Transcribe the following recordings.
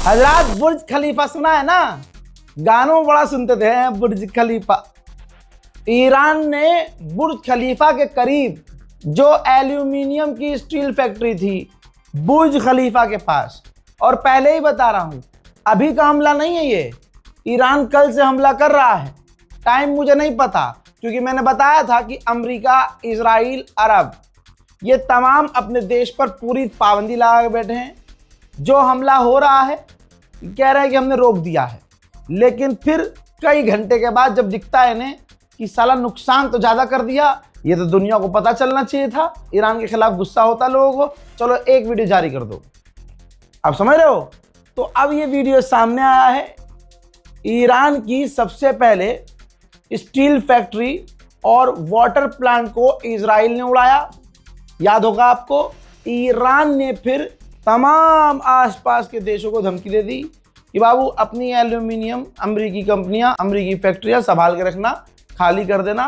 हजरत बुर्ज खलीफा सुना है ना, गानों में बड़ा सुनते थे बुर्ज खलीफा। ईरान ने बुर्ज खलीफा के करीब जो एल्यूमिनियम की स्टील फैक्ट्री थी बुर्ज खलीफा के पास, और पहले ही बता रहा हूं अभी का हमला नहीं है ये, ईरान कल से हमला कर रहा है। टाइम मुझे नहीं पता, क्योंकि मैंने बताया था कि अमेरिका, इजराइल, अरब ये तमाम अपने देश पर पूरी पाबंदी लगा के बैठे हैं। जो हमला हो रहा है कह रहे हैं कि हमने रोक दिया है, लेकिन फिर कई घंटे के बाद जब दिखता है इन्हें कि साला नुकसान तो ज़्यादा कर दिया, ये तो दुनिया को पता चलना चाहिए था। ईरान के खिलाफ गुस्सा होता लोगों को, चलो एक वीडियो जारी कर दो। आप समझ रहे हो? तो अब ये वीडियो सामने आया है। ईरान की सबसे पहले स्टील फैक्ट्री और वाटर प्लांट को इजराइल ने उड़ाया। याद होगा आपको, ईरान ने फिर तमाम आसपास के देशों को धमकी दे दी कि बाबू अपनी एल्यूमिनियम अमेरिकी कंपनियां, अमेरिकी फैक्ट्रियां संभाल के रखना, खाली कर देना,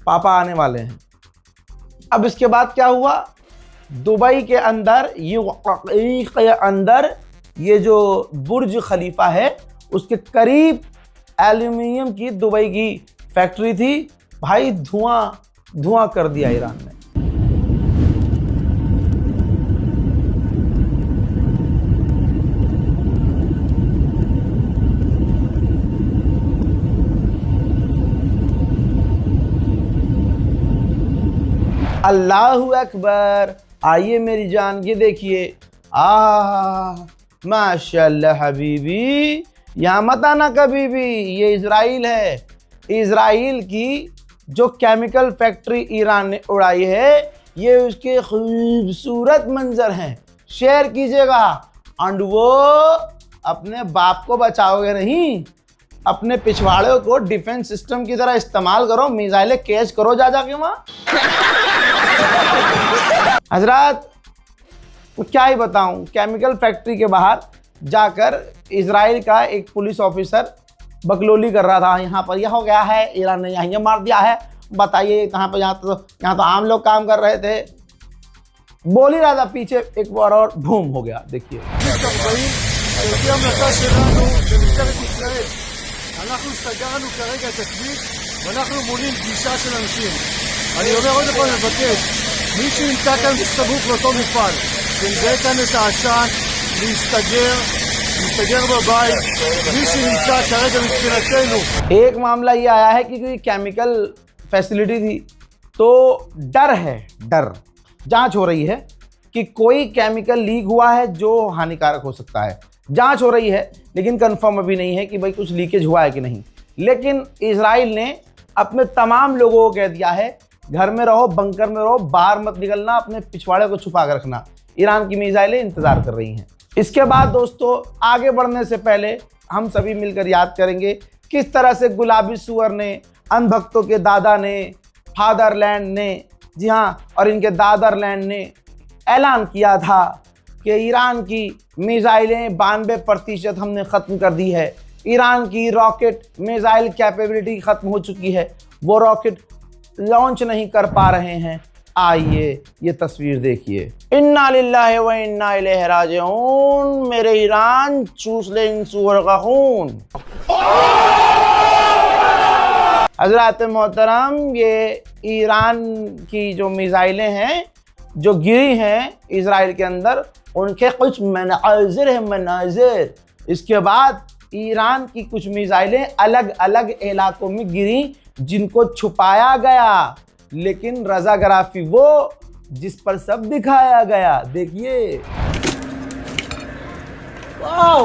पापा आने वाले हैं। अब इसके बाद क्या हुआ, दुबई के अंदर ये जो बुर्ज खलीफा है उसके करीब एल्यूमिनियम की दुबई की फैक्ट्री थी। भाई धुआं कर दिया ईरान ने। अल्लाहु अकबर। आइए मेरी जान, ये देखिए, माशाल्लाह हबीबी, यहाँ मत आना कभी भी। ये इजराइल है, इजराइल की जो केमिकल फैक्ट्री ईरान ने उड़ाई है, ये उसके खूबसूरत मंजर हैं, शेयर कीजिएगा। एंड वो अपने बाप को बचाओगे नहीं, अपने पिछवाड़े को डिफेंस सिस्टम की तरह इस्तेमाल करो, मिसाइलें कैच करो जा जाके वहां। हजरत क्या ही बताऊं, केमिकल फैक्ट्री के बाहर जाकर इजराइल का एक पुलिस ऑफिसर बकलोली कर रहा था, यहाँ पर यह हो गया है, ईरान ने यहाँ ये मार दिया है, बताइए कहाँ पर। यहाँ तो आम लोग काम कर रहे थे, बोल ही रहा था, पीछे एक बार और बूम हो गया। देखिए אנחנו סגרנו כרגע את הכביש ואנחנו מולים פגישה של אנשים. אני אומר עוד פעם מבקש, מי שנמצא כאן בסמוך לאותו מפעל, שמזהה כאן את העשן, להסתגר बबाई। מי שנמצא כרגע מבחינתנו। एक मामला ये आया है कि कोई केमिकल फैसिलिटी थी, तो डर है, डर जांच हो रही है कि कोई केमिकल लीक हुआ है जो हानिकारक हो सकता है। जांच हो रही है, लेकिन कंफर्म अभी नहीं है कि भाई कुछ लीकेज हुआ है कि नहीं। लेकिन इजराइल ने अपने तमाम लोगों को कह दिया है, घर में रहो, बंकर में रहो, बाहर मत निकलना, अपने पिछवाड़े को छुपा कर रखना। ईरान की मिसाइलें इंतजार कर रही हैं। इसके बाद दोस्तों, आगे बढ़ने से पहले हम सभी मिलकर याद करेंगे किस तरह से गुलाबी सुअर ने, अंधभक्तों के दादा ने, फादरलैंड ने, जी हाँ, और इनके दादरलैंड ने ऐलान किया था कि ईरान की मिसाइलें 92% हमने ख़त्म कर दी है। ईरान की रॉकेट मिसाइल कैपेबिलिटी ख़त्म हो चुकी है, वो रॉकेट लॉन्च नहीं कर पा रहे हैं। आइए ये तस्वीर देखिए। इन्ना लिल्लाहि व इन्ना इलैहि राजिऊन। मेरे ईरान, चूस ले इन सूअर का खून। हज़रात मोहतरम, ये ईरान की जो मिसाइलें हैं जो गिरी हैं इजराइल के अंदर, उनके कुछ मनाजिर हैं, मनाजिर। इसके बाद ईरान की कुछ मिसाइलें अलग अलग इलाकों में गिरी जिनको छुपाया गया, लेकिन रज़ाग्राफी वो जिस पर सब दिखाया गया। देखिए, वाओ,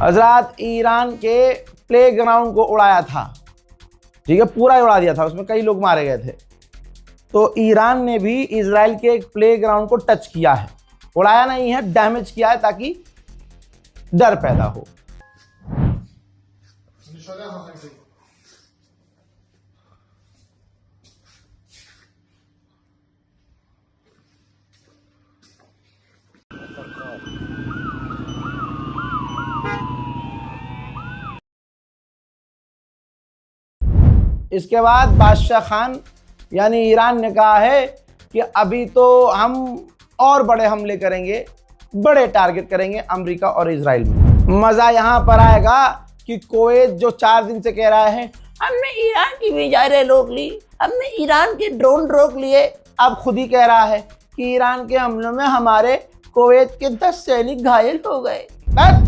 हजरत ईरान के प्ले ग्राउंड को उड़ाया था, ठीक है, पूरा ही उड़ा दिया था, उसमें कई लोग मारे गए थे। तो ईरान ने भी इजराइल के एक प्ले ग्राउंड को टच किया है, उड़ाया नहीं है, डैमेज किया है ताकि डर पैदा हो। इसके बाद बादशाह खान यानी ईरान ने कहा है कि अभी तो हम और बड़े हमले करेंगे, बड़े टारगेट करेंगे अमेरिका और इजराइल में। मज़ा यहाँ पर आएगा कि कुवैत जो 4 दिन से कह रहा है हमने ईरान की मिसाइलें रोक ली, हमने ईरान के ड्रोन रोक लिए, अब खुद ही कह रहा है कि ईरान के हमलों में हमारे कुवैत के 10 सैनिक घायल हो गए।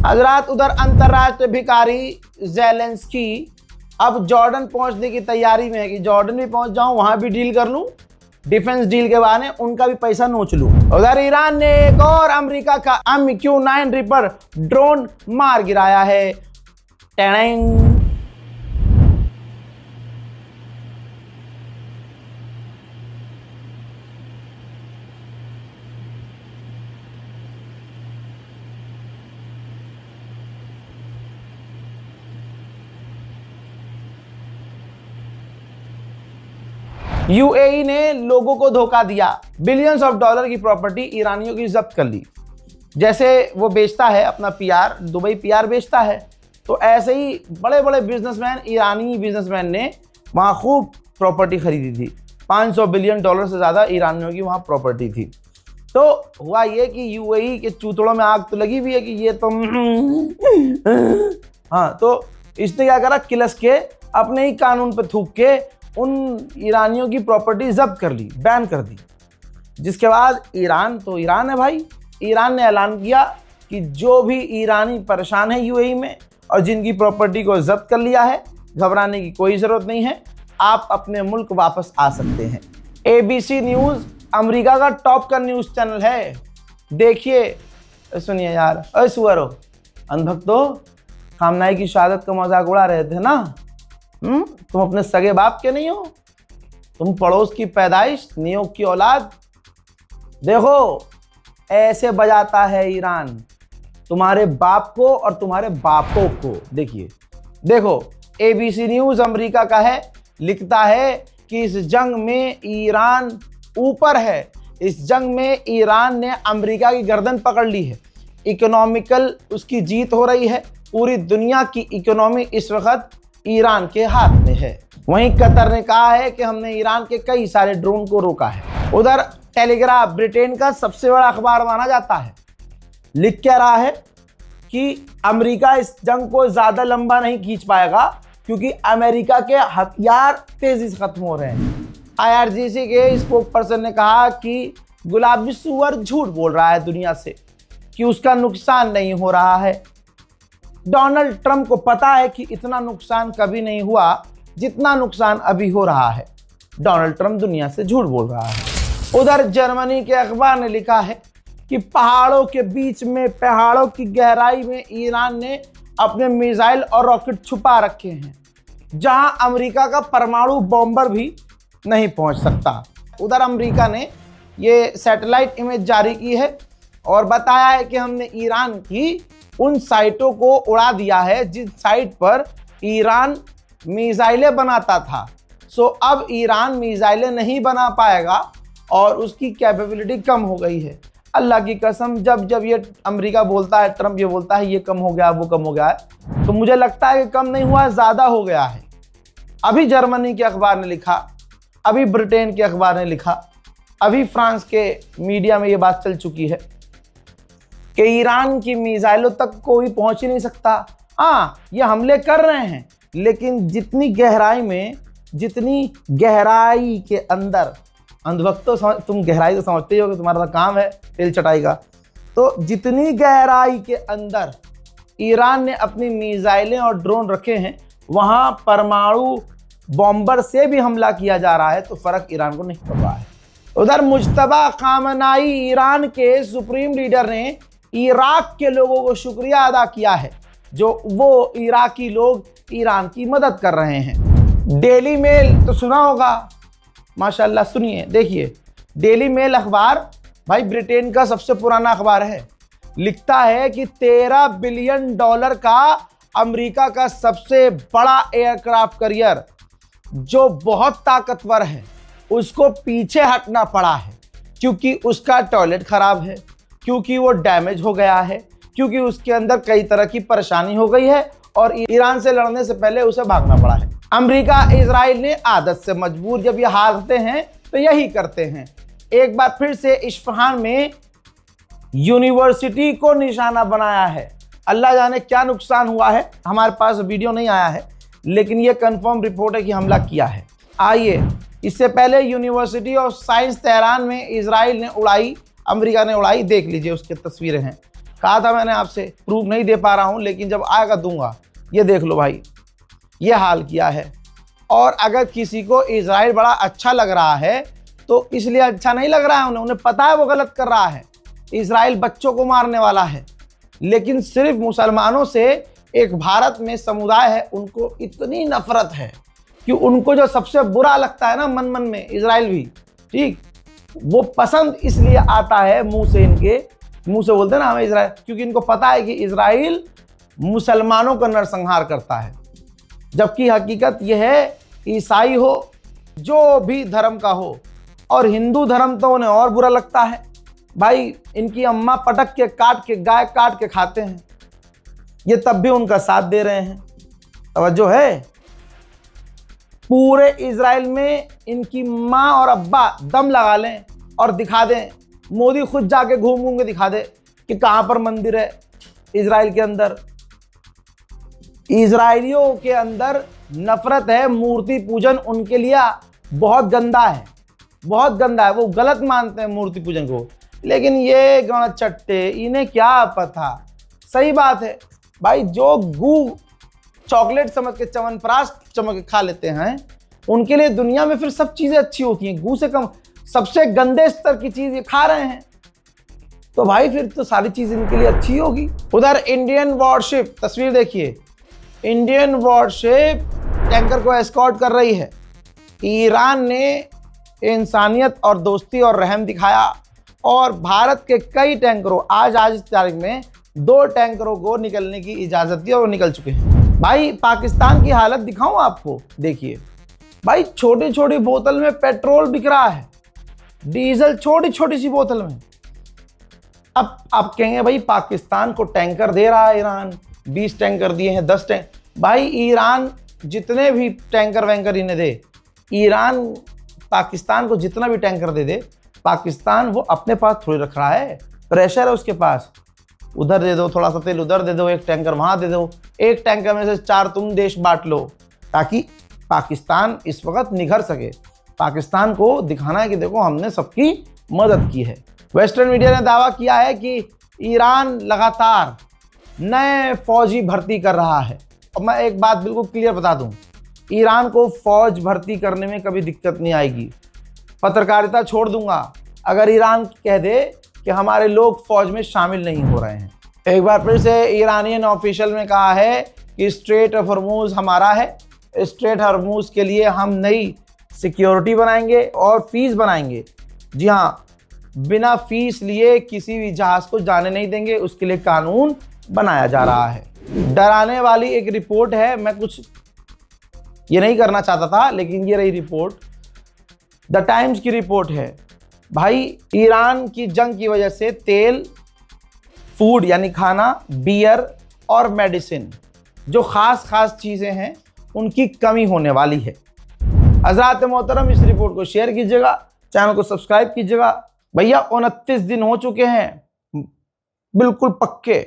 हजरात, उधर अंतर्राष्ट्रीय भिखारी ज़ेलेंस्की अब जॉर्डन पहुंचने की तैयारी में है कि जॉर्डन भी पहुंच जाऊं, वहां भी डील कर लूं, डिफेंस डील के बहाने उनका भी पैसा नोच लूं। उधर ईरान ने एक और अमेरिका का MQ-9 रिपर ड्रोन मार गिराया है। टेड़ेंग। यूएई ने लोगों को धोखा दिया, बिलियंस ऑफ डॉलर की प्रॉपर्टी ईरानियों की जब्त कर ली। जैसे वो बेचता है अपना पीआर, दुबई पीआर बेचता है, तो ऐसे ही बड़े बड़े बिजनेसमैन, ईरानी बिजनेसमैन ने वहाँ खूब प्रॉपर्टी खरीदी थी। 500 बिलियन डॉलर से ज़्यादा ईरानियों की वहाँ प्रॉपर्टी थी। तो हुआ ये कि यूएई के चूतड़ों में आग तो लगी हुई है कि ये तो हाँ, तो इसने क्या करा, किलस के अपने ही कानून पर थूक के उन ईरानियों की प्रॉपर्टी जब्त कर ली, बैन कर दी। जिसके बाद ईरान तो ईरान है भाई, ईरान ने ऐलान किया कि जो भी ईरानी परेशान है यूएई में और जिनकी प्रॉपर्टी को जब्त कर लिया है, घबराने की कोई ज़रूरत नहीं है, आप अपने मुल्क वापस आ सकते हैं। ABC न्यूज़ अमेरिका का टॉप का न्यूज़ चैनल है, देखिए। सुनिए यार, अरे सुअरो, अंधभक्तो, खामनाई की शहादत का मजाक उड़ा रहे थे ना? तुम अपने सगे बाप के नहीं हो, तुम पड़ोस की पैदाइश, नियोग की औलाद। देखो ऐसे बजाता है ईरान तुम्हारे बाप को और तुम्हारे बापों को। देखिए, देखो ABC न्यूज़ अमेरिका का है, लिखता है कि इस जंग में ईरान ऊपर है, इस जंग में ईरान ने अमेरिका की गर्दन पकड़ ली है, इकोनॉमिकल उसकी जीत हो रही है, पूरी दुनिया की इकोनॉमी इस वक्त ईरान के हाथ में है। वहीं कतर ने कहा है कि हमने ईरान के कई सारे ड्रोन को रोका है। उधर टेलीग्राफ ब्रिटेन का सबसे बड़ा अखबार माना जाता है, लिख क्या रहा है कि अमेरिका इस जंग को ज़्यादा लंबा नहीं खींच पाएगा क्योंकि अमेरिका के हथियार तेजी से खत्म हो रहे हैं। IRGC के स्पोक पर्सन ने कहा कि गुलाबी सुअर झूठ बोल रहा है दुनिया से कि उसका नुकसान नहीं हो रहा है। डोनाल्ड ट्रंप को पता है कि इतना नुकसान कभी नहीं हुआ जितना नुकसान अभी हो रहा है। डोनाल्ड ट्रंप दुनिया से झूठ बोल रहा है। उधर जर्मनी के अखबार ने लिखा है कि पहाड़ों के बीच में, पहाड़ों की गहराई में ईरान ने अपने मिसाइल और रॉकेट छुपा रखे हैं, जहां अमेरिका का परमाणु बॉम्बर भी नहीं पहुंच सकता। उधर अमेरिका ने ये सैटेलाइट इमेज जारी की है और बताया है कि हमने ईरान की उन साइटों को उड़ा दिया है जिस साइट पर ईरान मिसाइलें बनाता था। सो अब ईरान मिसाइलें नहीं बना पाएगा और उसकी कैपेबिलिटी कम हो गई है। अल्लाह की कसम, जब जब ये अमेरिका बोलता है, ट्रंप ये बोलता है ये कम हो गया, वो कम हो गया है, तो मुझे लगता है कि कम नहीं हुआ, ज़्यादा हो गया है। अभी जर्मनी के अखबार ने लिखा, अभी ब्रिटेन के अखबार ने लिखा, अभी फ्रांस के मीडिया में ये बात चल चुकी है कि ईरान की मिसाइलों तक कोई पहुंच ही नहीं सकता। हाँ, ये हमले कर रहे हैं, लेकिन जितनी गहराई में, जितनी गहराई के अंदर, अंधभक्तों तुम गहराई तो समझते ही हो कि तुम्हारा काम है तेल चटाई का, तो जितनी गहराई के अंदर ईरान ने अपनी मिसाइलें और ड्रोन रखे हैं, वहाँ परमाणु बॉम्बर से भी हमला किया जा रहा है, तो फ़र्क ईरान को नहीं पड़ रहा है। उधर मुज्तबा खामनाई, ईरान के सुप्रीम लीडर, ने इराक के लोगों को शुक्रिया अदा किया है जो वो इराकी लोग ईरान की मदद कर रहे हैं। डेली मेल तो सुना होगा, माशाल्लाह, सुनिए, देखिए। डेली मेल अखबार भाई ब्रिटेन का सबसे पुराना अखबार है, लिखता है कि 13 बिलियन डॉलर का अमेरिका का सबसे बड़ा एयरक्राफ्ट कैरियर जो बहुत ताकतवर है, उसको पीछे हटना पड़ा है क्योंकि उसका टॉयलेट खराब है, क्योंकि वो डैमेज हो गया है, क्योंकि उसके अंदर कई तरह की परेशानी हो गई है और ईरान से लड़ने से पहले उसे भागना पड़ा है। अमेरिका इजराइल ने आदत से मजबूर जब ये हारते हैं तो यही करते हैं। एक बार फिर से इस्फहान में यूनिवर्सिटी को निशाना बनाया है। अल्लाह जाने क्या नुकसान हुआ है, हमारे पास वीडियो नहीं आया है, लेकिन ये कंफर्म रिपोर्ट है कि हमला किया है। आइए, इससे पहले यूनिवर्सिटी ऑफ साइंस तेहरान में इजराइल ने उड़ाई, अमेरिका ने उड़ाई, देख लीजिए उसकी तस्वीरें हैं। कहा था मैंने आपसे, प्रूफ नहीं दे पा रहा हूं, लेकिन जब आएगा दूंगा। ये देख लो भाई, ये हाल किया है। और अगर किसी को इजराइल बड़ा अच्छा लग रहा है तो इसलिए अच्छा नहीं लग रहा है, उन्हें पता है वो गलत कर रहा है। इजराइल बच्चों को मारने वाला है, लेकिन सिर्फ मुसलमानों से एक भारत में समुदाय है, उनको इतनी नफरत है कि उनको जो सबसे बुरा लगता है ना मन मन में, इजराइल भी ठीक, वो पसंद इसलिए आता है मुंह से, इनके मुंह से बोलते हैं ना हमें इजराइल, क्योंकि इनको पता है कि इजराइल मुसलमानों का नरसंहार करता है। जबकि हकीकत यह है, ईसाई हो, जो भी धर्म का हो, और हिंदू धर्म तो उन्हें और बुरा लगता है। भाई इनकी अम्मा पटक के काट के गाय काट के खाते हैं, ये तब भी उनका साथ दे रहे हैं। तवज्जो है, पूरे इजराइल में इनकी माँ और अब्बा दम लगा लें और दिखा दें, मोदी खुद जाके घूम घूम के दिखा दे कि कहाँ पर मंदिर है इजराइल के अंदर। इजराइलियों के अंदर नफरत है, मूर्ति पूजन उनके लिए बहुत गंदा है, बहुत गंदा है। वो गलत मानते हैं मूर्ति पूजन को, लेकिन ये गणचट्टे, इन्हें क्या पता। सही बात है भाई, जो गू चॉकलेट समझ के, च्यवनप्राश समझ के खा लेते हैं, उनके लिए दुनिया में फिर सब चीज़ें अच्छी होती हैं। गू से कम सबसे गंदे स्तर की चीज़ ये खा रहे हैं, तो भाई फिर तो सारी चीज़ इनके लिए अच्छी होगी। उधर इंडियन वॉरशिप, तस्वीर देखिए, इंडियन वॉरशिप टैंकर को एस्कॉर्ट कर रही है। ईरान ने इंसानियत और दोस्ती और रहम दिखाया और भारत के कई टैंकरों, आज इस तारीख में 2 टैंकरों को निकलने की इजाज़त दी और वो निकल चुके हैं। भाई पाकिस्तान की हालत दिखाऊं आपको, देखिए भाई, छोटी छोटी बोतल में पेट्रोल बिक रहा है, डीजल छोटी छोटी सी बोतल में। अब आप कहेंगे भाई पाकिस्तान को टैंकर दे रहा है ईरान, 20 टैंकर दिए हैं, 10 टैंकर। भाई ईरान जितने भी टैंकर वैंकर इन्हें दे, ईरान पाकिस्तान को जितना भी टैंकर दे, पाकिस्तान वो अपने पास थोड़ी रख रहा है, प्रेशर है उसके पास। उधर दे दो थोड़ा सा तेल, उधर दे दो, एक टैंकर वहाँ दे दो, एक टैंकर में से 4 तुम देश बांट लो, ताकि पाकिस्तान इस वक्त निखर सके। पाकिस्तान को दिखाना है कि देखो हमने सबकी मदद की है। वेस्टर्न मीडिया ने दावा किया है कि ईरान लगातार नए फौजी भर्ती कर रहा है। और मैं एक बात बिल्कुल क्लियर बता दूं, ईरान को फौज भर्ती करने में कभी दिक्कत नहीं आएगी। पत्रकारिता छोड़ दूंगा अगर ईरान कह दे कि हमारे लोग फौज में शामिल नहीं हो रहे हैं। एक बार फिर से ईरानियन ऑफिशियल ने कहा है कि स्ट्रेट ऑफ हॉर्मुज हमारा है, स्ट्रेट हॉर्मुज के लिए हम नई सिक्योरिटी बनाएंगे और फीस बनाएंगे। जी हाँ, बिना फीस लिए किसी भी जहाज को जाने नहीं देंगे, उसके लिए कानून बनाया जा रहा है। डराने वाली एक रिपोर्ट है, मैं कुछ ये नहीं करना चाहता था, लेकिन ये रही रिपोर्ट, द टाइम्स की रिपोर्ट है। भाई ईरान की जंग की वजह से तेल, फूड यानी खाना, बियर और मेडिसिन, जो खास चीज़ें हैं, उनकी कमी होने वाली है। हज़रात मोहतरम, इस रिपोर्ट को शेयर कीजिएगा, चैनल को सब्सक्राइब कीजिएगा। भैया 29 दिन हो चुके हैं बिल्कुल पक्के,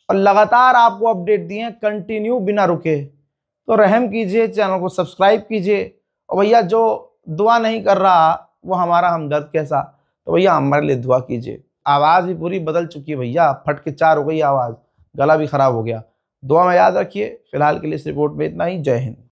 और लगातार आपको अपडेट दिए हैं कंटिन्यू बिना रुके। तो रहम कीजिए, चैनल को सब्सक्राइब कीजिए। और भैया जो दुआ नहीं कर रहा वो हमारा हमदर्द कैसा, तो भैया हमारे लिए दुआ कीजिए। आवाज़ भी पूरी बदल चुकी है भैया, फट के 4 हो गई आवाज़, गला भी ख़राब हो गया। दुआ में याद रखिए। फिलहाल के लिए इस रिपोर्ट में इतना ही। जय हिंद।